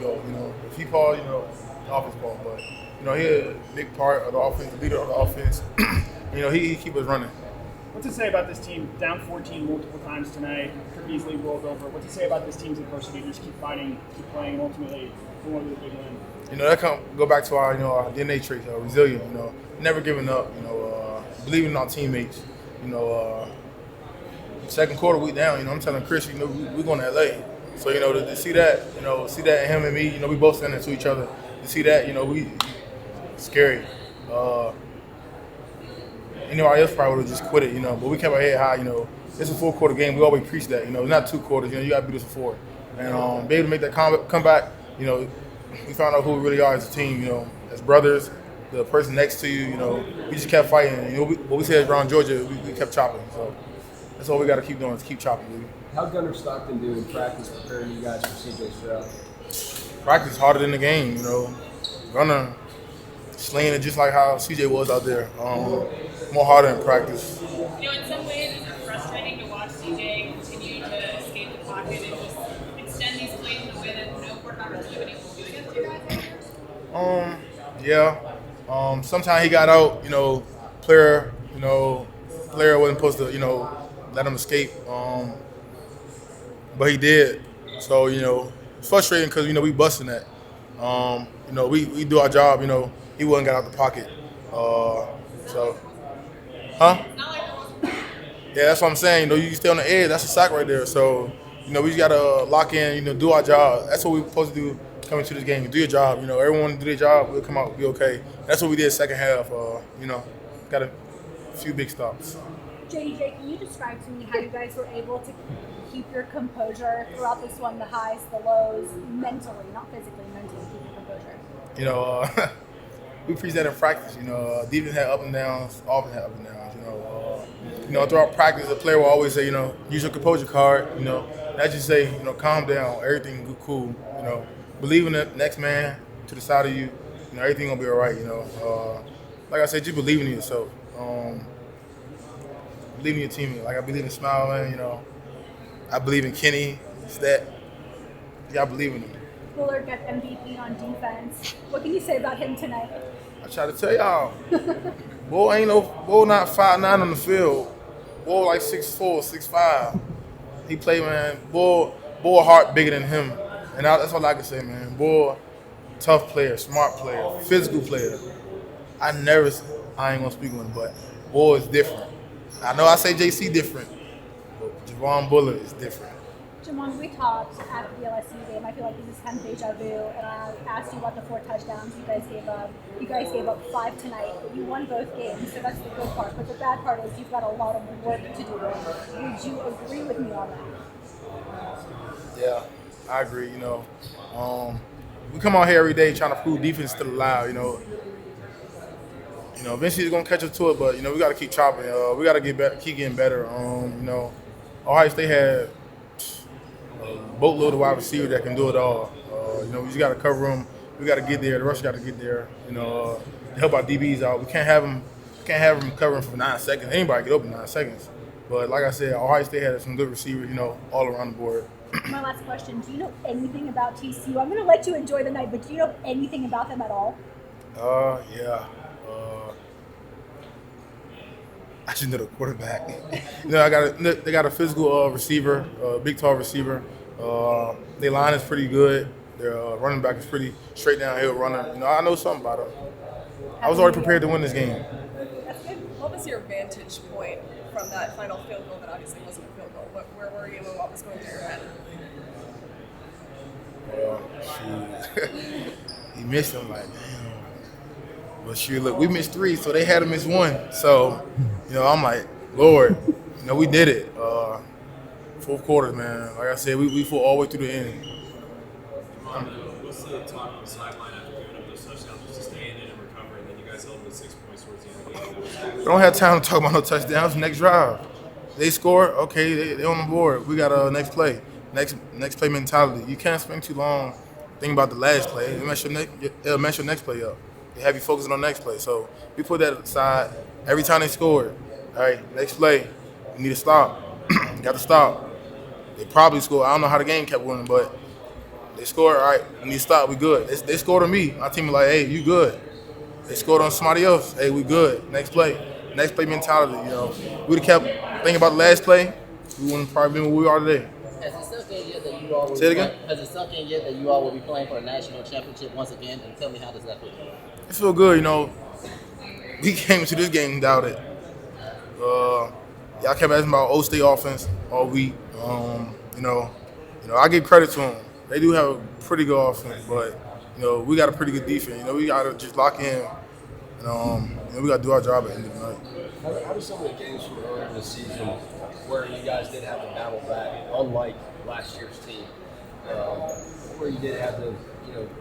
go. If he Paul, the offense Paul. But he's a big part of the offense, the leader of the offense. He keep us running. What's it say about this team? Down 14 multiple times tonight, could be easily rolled over. What's it say about this team's adversity? Just keep fighting, keep playing, and ultimately for one of the big win. That go back to our our DNA traits, resilient. Never giving up. Believing in our teammates. Second quarter we down. I'm telling Chris, we going to LA. So to see that, see that in him and me. We both standing to each other. To see that, we scary. Anybody else probably would have just quit it, but we kept our head high, It's a 4-quarter game. We always preach that, it's not 2 quarters, you got to beat us for 4. And be able to make that comeback, we found out who we really are as a team, as brothers, the person next to you, we just kept fighting. What we said around Georgia, we kept chopping. So that's all we got to keep doing is keep chopping, baby. How'd Gunner Stockton do in practice preparing you guys for CJ's draft? Practice harder than the game, Gunner slaying it just like how CJ was out there. More harder in practice. In some ways, is it frustrating to watch CJ continue to escape the pocket and just extend these plays in a way that no quarterback has really been able to do against you guys? Yeah. Sometimes he got out, player wasn't supposed to, let him escape. But he did. So, it's frustrating because, we busting that. We do our job, he wasn't got out the pocket. Yeah, that's what I'm saying. You stay on the edge. That's a sack right there. So, we just got to lock in, do our job. That's what we're supposed to do coming to this game. Do your job. Everyone do their job. We'll come out, be okay. That's what we did second half. Got a few big stops. JJ, can you describe to me how you guys were able to keep your composure throughout this one, the highs, the lows, mentally, not physically, mentally, keep your composure? We preach that in practice. Defense had up and downs, offense had up and downs. Throughout practice, the player will always say, use your composure card. Not just say, calm down, everything cool. Believe in the next man to the side of you. Everything gonna be all right. Like I said, just believe in yourself. Believe in your team. Like I believe in Smiling. I believe in Kenny. It's that. You gotta believe in him. Bullard got MVP on defense. What can you say about him tonight? I try to tell y'all, Bull not 5'9" on the field. Bull like 6'4", 6'5". He play, man. Bull a heart bigger than him, and that's all I can say, man. Bull, tough player, smart player, physical player. I ain't gonna speak on him, but Bull is different. I know I say JC different, but Javon Bullard is different. Jamon, we talked after the LSU game. I feel like this is kind of deja vu, and I asked you about the 4 touchdowns you guys gave up. You guys gave up 5 tonight, but you won both games, so that's the good part. But the bad part is you've got a lot of work to do. Would you agree with me on that? Yeah, I agree. We come out here every day trying to prove defense still alive. Eventually it's gonna catch up to it, but we got to keep chopping. We got to get better, keep getting better. Ohio State had a boatload of wide receivers that can do it all. We just got to cover them. We got to get there. The rush got to get there. To help our DBs out. We can't have them covering for 9 seconds. Anybody get open 9 seconds. But like I said, Ohio State had some good receivers. All around the board. My last question: do you know anything about TCU? I'm going to let you enjoy the night, but do you know anything about them at all? Yeah. I just know the quarterback. They got a physical receiver, big tall receiver. Their line is pretty good. Their running back is pretty straight downhill runner. I know something about them. I was already prepared to win this game. That's good. What was your vantage point from that final field goal that obviously wasn't a field goal? Where were you and what was going through your head? He missed him like, damn. But shoot, look, we missed 3, so they had to miss 1. So, I'm like, Lord, we did it. 4 quarters, man. Like I said, we fought all the way through the end. What's the talk on the sideline after giving up those touchdowns, just to stay in it and recover, and then you guys held them to 6 points towards the end of the game? We don't have time to talk about no touchdowns. Next drive. They score, okay, they on the board. We got a next play. Next play mentality. You can't spend too long thinking about the last play. It'll mess your next play up. They have you focusing on the next play. So we put that aside. Every time they scored, all right, next play, you need to stop. You got to stop. They probably scored. I don't know how the game kept winning, but They scored, all right, when you stop, we good. They scored on me. My team was like, hey, you good. They scored on somebody else. Hey, we good. Next play. Next play mentality, you know. We'd have kept thinking about the last play, we wouldn't probably been where we are today. Has it sunk in yet that you all will Say it be again? Has it sunk in yet that you all will be playing for a national championship once again? And tell me, how does that feel? It feel good, you know. We came into this game without it. Y'all kept asking about Old State offense all week. You know, I give credit to them. They do have a pretty good offense, but you know, we got a pretty good defense. You know, we gotta just lock in, and you know, we gotta do our job at the end of the night. How do some of the games from earlier this season, where you guys did have to battle back, unlike last year's team, where you did have to,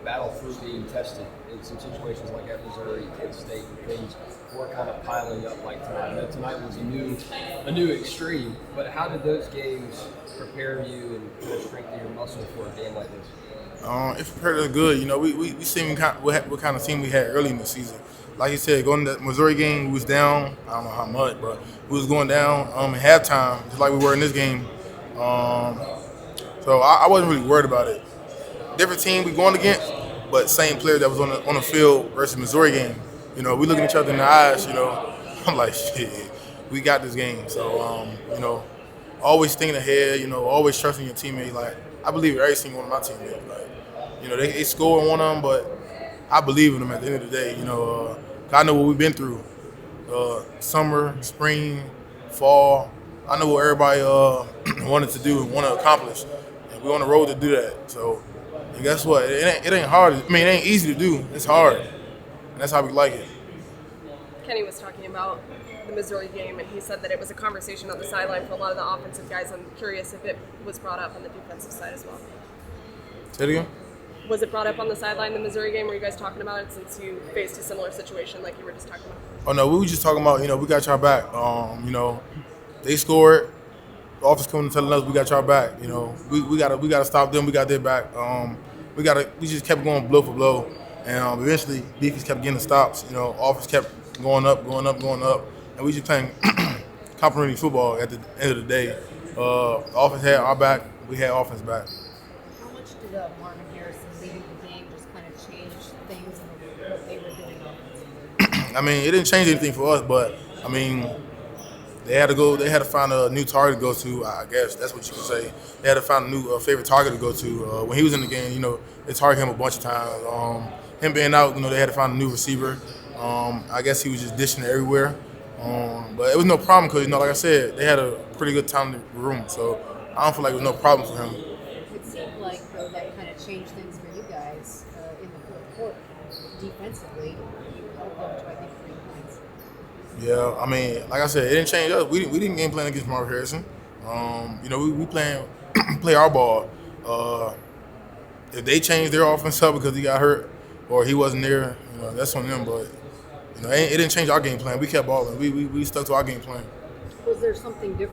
battle through being tested in some situations like at Missouri, Kent State, and things were kind of piling up like tonight. I know tonight was a new extreme, but how did those games prepare you and kind of strengthen your muscle for a game like this? It prepared us good. You know, we seen what kind of team we had early in the season. Like you said, going to that Missouri game, we was down. I don't know how much, but we was going down at halftime, just like we were in this game. So I wasn't really worried about it. Different team we going against, but same player that was on the field versus Missouri game. You know, we looking each other in the eyes. You know, I'm like, shit, we got this game. So you know, always thinking ahead. You know, always trusting your teammate. Like I believe in every single one of my teammates. Like, you know, they score on one of them, but I believe in them at the end of the day. You know, I know what we've been through. Summer, spring, fall. I know what everybody wanted to do and want to accomplish, and we're on the road to do that. So. And guess what? It ain't hard. I mean, it ain't easy to do. It's hard. And that's how we like it. Kenny was talking about the Missouri game, and he said that it was a conversation on the sideline for a lot of the offensive guys. I'm curious if it was brought up on the defensive side as well. Say it again? Was it brought up on the sideline, the Missouri game? Were you guys talking about it since you faced a similar situation like you were just talking about? Oh, no, we were just talking about, you know, we got y'all back. You know, they scored. The office coming and telling us we got y'all back. You know, we gotta stop them. We got their back. We just kept going blow for blow, and eventually defense kept getting the stops. You know, offense kept going up, and we just playing complimentary football at the end of the day. The offense had our back. We had offense back. How much did Marvin Harrison leading the game just kind of change things and what they were doing offensively? I mean, it didn't change anything for us, but I mean. They had to find a new target to go to, I guess. That's what you could say. They had to find a new favorite target to go to. When he was in the game, you know, they targeted him a bunch of times. Him being out, you know, they had to find a new receiver. I guess he was just dishing it everywhere. But it was no problem because, you know, like I said, they had a pretty good talented room. So I don't feel like it was no problem for him. It seemed like, though, that kind of changed things for you guys in the fourth quarter. Defensively, you held them to, I think, 3 points. Yeah, I mean, like I said, it didn't change us. We didn't game plan against Marvin Harrison. You know, we play our ball. If they changed their offense up because he got hurt or he wasn't there, you know, that's on them. But you know, it didn't change our game plan. We kept balling. We stuck to our game plan. Was there something different